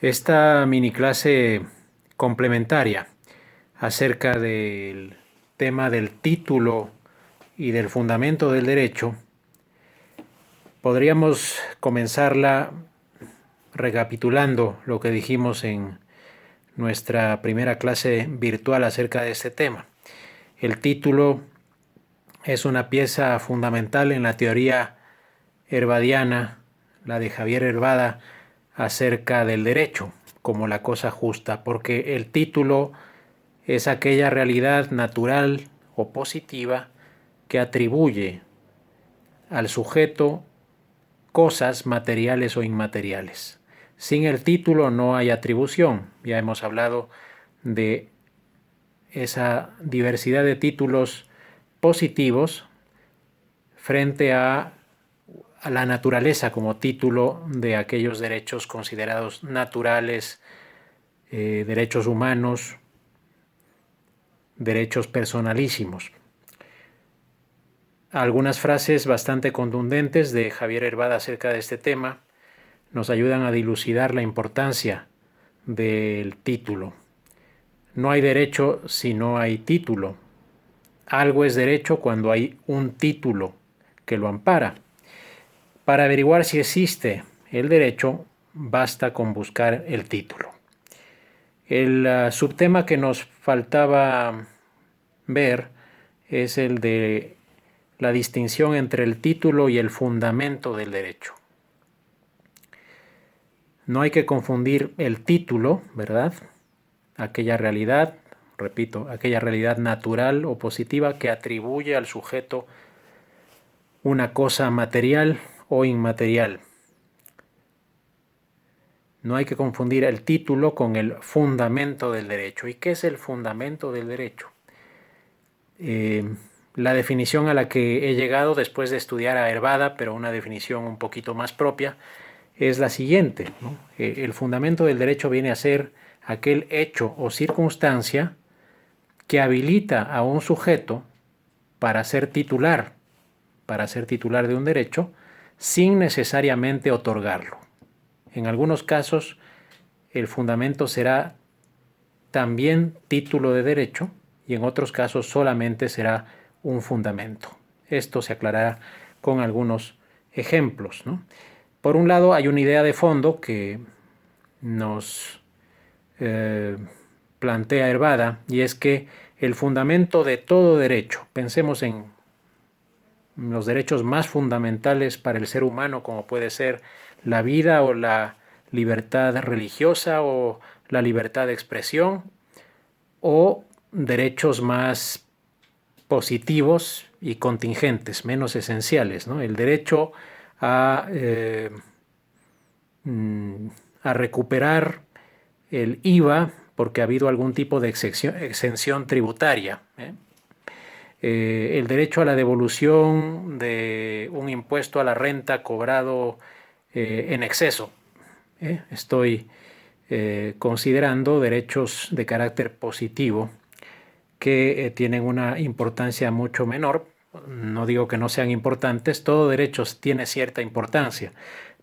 Esta mini clase complementaria acerca del tema del título y del fundamento del derecho, podríamos comenzarla recapitulando lo que dijimos en nuestra primera clase virtual acerca de este tema. El título es una pieza fundamental en la teoría herbadiana, la de Javier Herbada, acerca del derecho como la cosa justa, porque el título es aquella realidad natural o positiva que atribuye al sujeto cosas materiales o inmateriales. Sin el título no hay atribución. Ya hemos hablado de esa diversidad de títulos positivos frente a la naturaleza como título de aquellos derechos considerados naturales, derechos humanos, derechos personalísimos. Algunas frases bastante contundentes de Javier Herbada acerca de este tema nos ayudan a dilucidar la importancia del título. No hay derecho si no hay título. Algo es derecho cuando hay un título que lo ampara. Para averiguar si existe el derecho, basta con buscar el título. El subtema que nos faltaba ver es el de la distinción entre el título y el fundamento del derecho. No hay que confundir el título, ¿verdad? Aquella realidad, repito, aquella realidad natural o positiva que atribuye al sujeto una cosa material o inmaterial. No hay que confundir el título con el fundamento del derecho. ¿Y qué es el fundamento del derecho? La definición a la que he llegado después de estudiar a Herbada, pero una definición un poquito más propia, es la siguiente, ¿no? El fundamento del derecho viene a ser aquel hecho o circunstancia que habilita a un sujeto para ser titular de un derecho sin necesariamente otorgarlo. En algunos casos, el fundamento será también título de derecho y en otros casos solamente será un fundamento. Esto se aclarará con algunos ejemplos, ¿no? Por un lado, hay una idea de fondo que nos plantea Herbada, y es que el fundamento de todo derecho, pensemos en los derechos más fundamentales para el ser humano, como puede ser la vida o la libertad religiosa o la libertad de expresión, o derechos más positivos y contingentes, menos esenciales, ¿no? El derecho a recuperar el IVA porque ha habido algún tipo de exención tributaria. El derecho a la devolución de un impuesto a la renta cobrado en exceso. Estoy considerando derechos de carácter positivo que tienen una importancia mucho menor. No digo que no sean importantes, todo derecho tiene cierta importancia,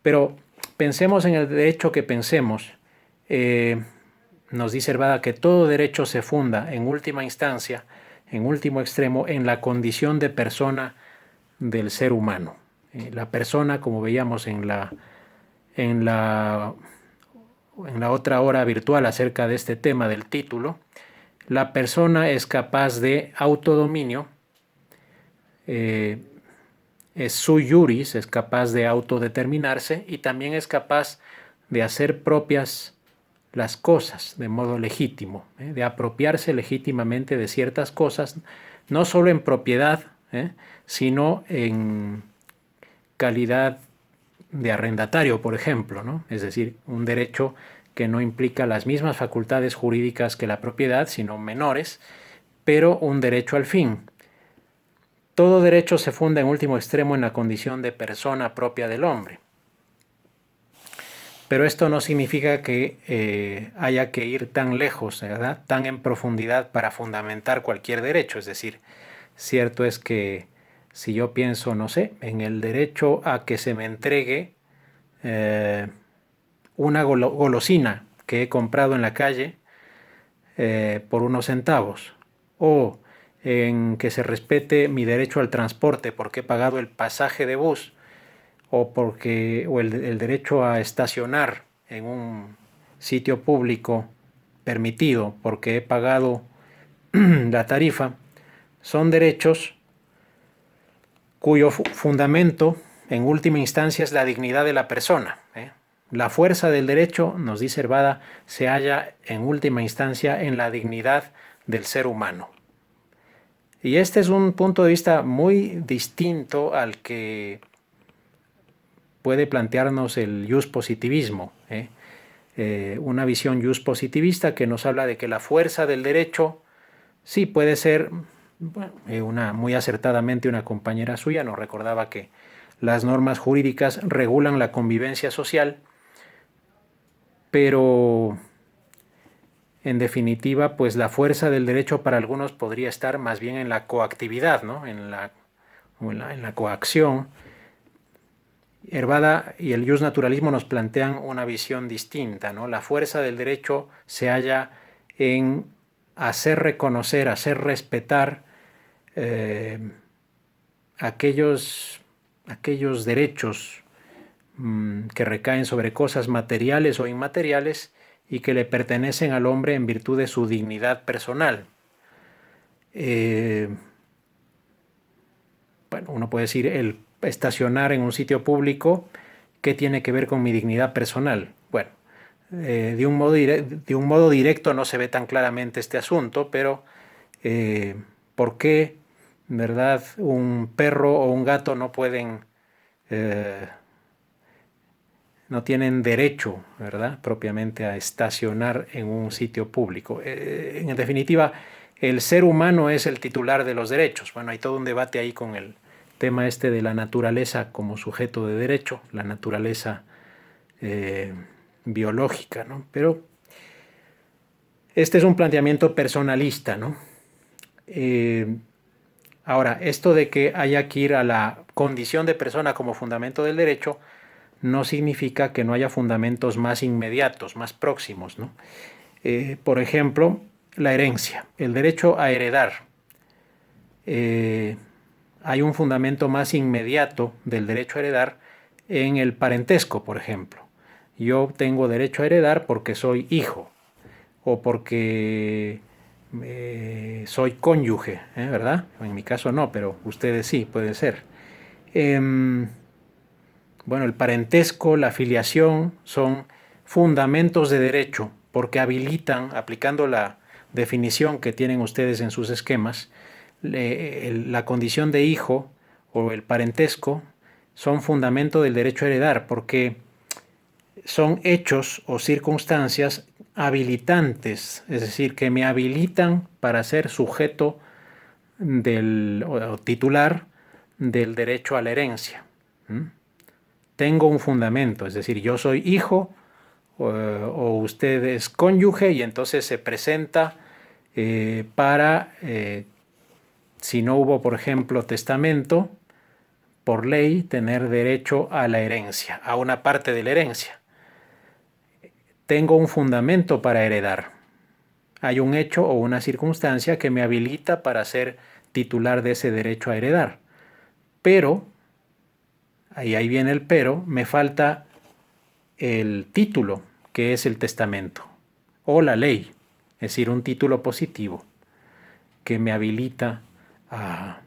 pero pensemos en el derecho que pensemos. Nos dice Herbada que todo derecho se funda en última instancia, en último extremo, en la condición de persona del ser humano. La persona, como veíamos en la otra hora virtual acerca de este tema del título, la persona es capaz de autodominio, es sui juris, es capaz de autodeterminarse y también es capaz de hacer propias las cosas de modo legítimo, de apropiarse legítimamente de ciertas cosas, no solo en propiedad, sino en calidad de arrendatario, por ejemplo, ¿no? Es decir, un derecho que no implica las mismas facultades jurídicas que la propiedad, sino menores, pero un derecho al fin. Todo derecho se funda en último extremo en la condición de persona del hombre. Pero esto no significa que haya que ir tan lejos, ¿verdad? Tan en profundidad para fundamentar cualquier derecho. Es decir, cierto es que si yo pienso, no sé, en el derecho a que se me entregue una golosina que he comprado en la calle por unos centavos, o en que se respete mi derecho al transporte porque he pagado el pasaje de bus, o el derecho a estacionar en un sitio público permitido porque he pagado la tarifa, son derechos cuyo fundamento en última instancia es la dignidad de la persona. La fuerza del derecho, nos dice Hervada, se halla en última instancia en la dignidad del ser humano. Y este es un punto de vista muy distinto al que puede plantearnos el positivismo. Una visión positivista que nos habla de que la fuerza del derecho sí puede ser, bueno, muy acertadamente una compañera suya nos recordaba que las normas jurídicas regulan la convivencia social, pero en definitiva, pues la fuerza del derecho para algunos podría estar más bien en la coactividad, ¿no? en la coacción. Hervada y el justnaturalismo nos plantean una visión distinta, ¿no? La fuerza del derecho se halla en hacer reconocer, hacer respetar aquellos derechos que recaen sobre cosas materiales o inmateriales y que le pertenecen al hombre en virtud de su dignidad personal. Bueno, uno puede decir, el estacionar en un sitio público, ¿qué tiene que ver con mi dignidad personal? Bueno, de un modo directo no se ve tan claramente este asunto, pero ¿por qué, verdad, un perro o un gato no pueden, no tienen derecho, verdad, propiamente a estacionar en un sitio público? En definitiva, el ser humano es el titular de los derechos. Bueno, hay todo un debate ahí con el tema este de la naturaleza como sujeto de derecho, la naturaleza biológica, ¿no? Pero este es un planteamiento personalista, ¿no? Ahora, esto de que haya que ir a la condición de persona como fundamento del derecho no significa que no haya fundamentos más inmediatos, más próximos, ¿no? Por ejemplo, la herencia, el derecho a heredar. Hay un fundamento más inmediato del derecho a heredar en el parentesco, por ejemplo. Yo tengo derecho a heredar porque soy hijo o porque soy cónyuge, ¿verdad? En mi caso no, pero ustedes sí, puede ser. Bueno, el parentesco, la filiación son fundamentos de derecho porque habilitan, aplicando la definición que tienen ustedes en sus esquemas, la condición de hijo o el parentesco son fundamento del derecho a heredar porque son hechos o circunstancias habilitantes, es decir, que me habilitan para ser sujeto o titular del derecho a la herencia. Tengo un fundamento, es decir, yo soy hijo o usted es cónyuge y entonces se presenta para, si no hubo, por ejemplo, testamento, por ley, tener derecho a la herencia, a una parte de la herencia. Tengo un fundamento para heredar. Hay un hecho o una circunstancia que me habilita para ser titular de ese derecho a heredar. Pero, ahí viene el pero, me falta el título, que es el testamento, o la ley, es decir, un título positivo que me habilita a...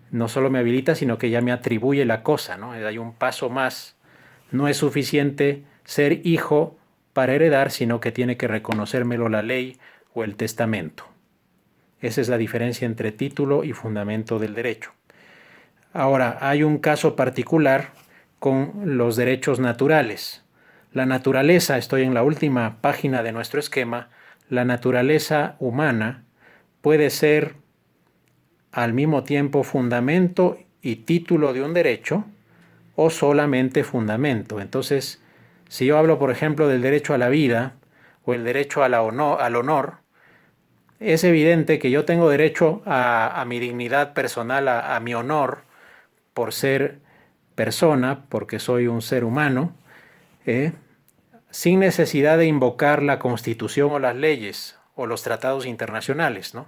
No solo me habilita, sino que ya me atribuye la cosa, ¿no? Hay un paso más. No es suficiente ser hijo para heredar, sino que tiene que reconocérmelo la ley o el testamento. Esa es la diferencia entre título y fundamento del derecho. Ahora, hay un caso particular con los derechos naturales. La naturaleza, estoy en la última página de nuestro esquema, la naturaleza humana puede ser al mismo tiempo fundamento y título de un derecho o solamente fundamento. Entonces, si yo hablo, por ejemplo, del derecho a la vida o el derecho al honor, es evidente que yo tengo derecho a mi dignidad personal, a mi honor, por ser persona, porque soy un ser humano, sin necesidad de invocar la Constitución o las leyes o los tratados internacionales, ¿no?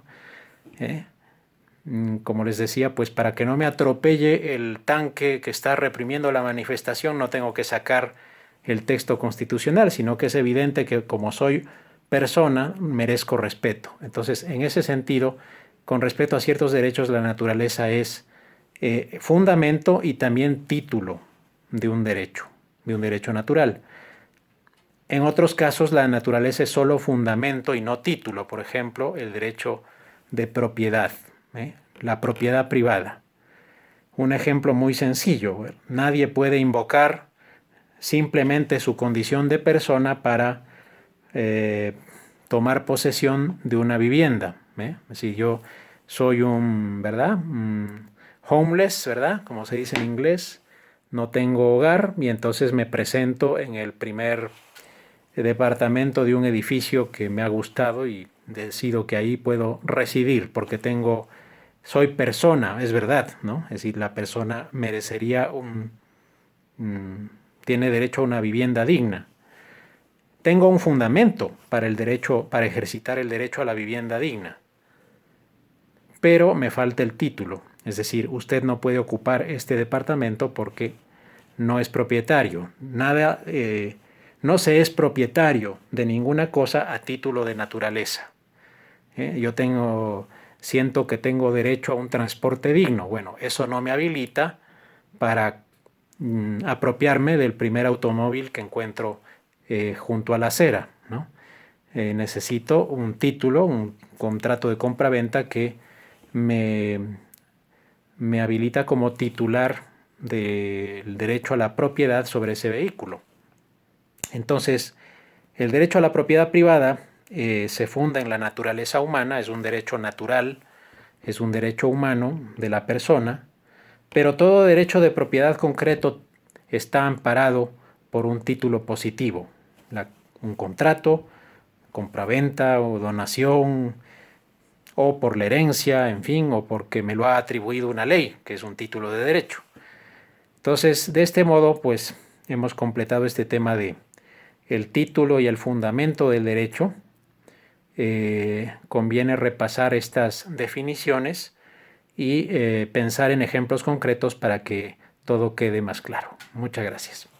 Como les decía, pues para que no me atropelle el tanque que está reprimiendo la manifestación, no tengo que sacar el texto constitucional, sino que es evidente que como soy persona, merezco respeto. Entonces, en ese sentido, con respecto a ciertos derechos, la naturaleza es fundamento y también título de un derecho natural. En otros casos, la naturaleza es solo fundamento y no título. Por ejemplo, el derecho de propiedad, la propiedad privada. Un ejemplo muy sencillo. Nadie puede invocar simplemente su condición de persona para tomar posesión de una vivienda. Si yo soy ¿verdad? Homeless, ¿verdad? Como se dice en inglés, no tengo hogar y entonces me presento en el primer departamento de un edificio que me ha gustado y decido que ahí puedo residir porque soy persona, es verdad, ¿no? Es decir, la persona merecería tiene derecho a una vivienda digna. Tengo un fundamento para ejercitar el derecho a la vivienda digna, pero me falta el título. Es decir, usted no puede ocupar este departamento porque no es propietario. No se es propietario de ninguna cosa a título de naturaleza. Siento que tengo derecho a un transporte digno. Bueno, eso no me habilita para apropiarme del primer automóvil que encuentro junto a la acera, ¿no? Necesito un título, un contrato de compra-venta que me habilita como titular del derecho a la propiedad sobre ese vehículo. Entonces, el derecho a la propiedad privada se funda en la naturaleza humana, es un derecho natural, es un derecho humano de la persona, pero todo derecho de propiedad concreto está amparado por un título positivo, un contrato, compraventa o donación, o por la herencia, en fin, o porque me lo ha atribuido una ley, que es un título de derecho. Entonces, de este modo, pues hemos completado este tema de el título y el fundamento del derecho. Conviene repasar estas definiciones y pensar en ejemplos concretos para que todo quede más claro. Muchas gracias.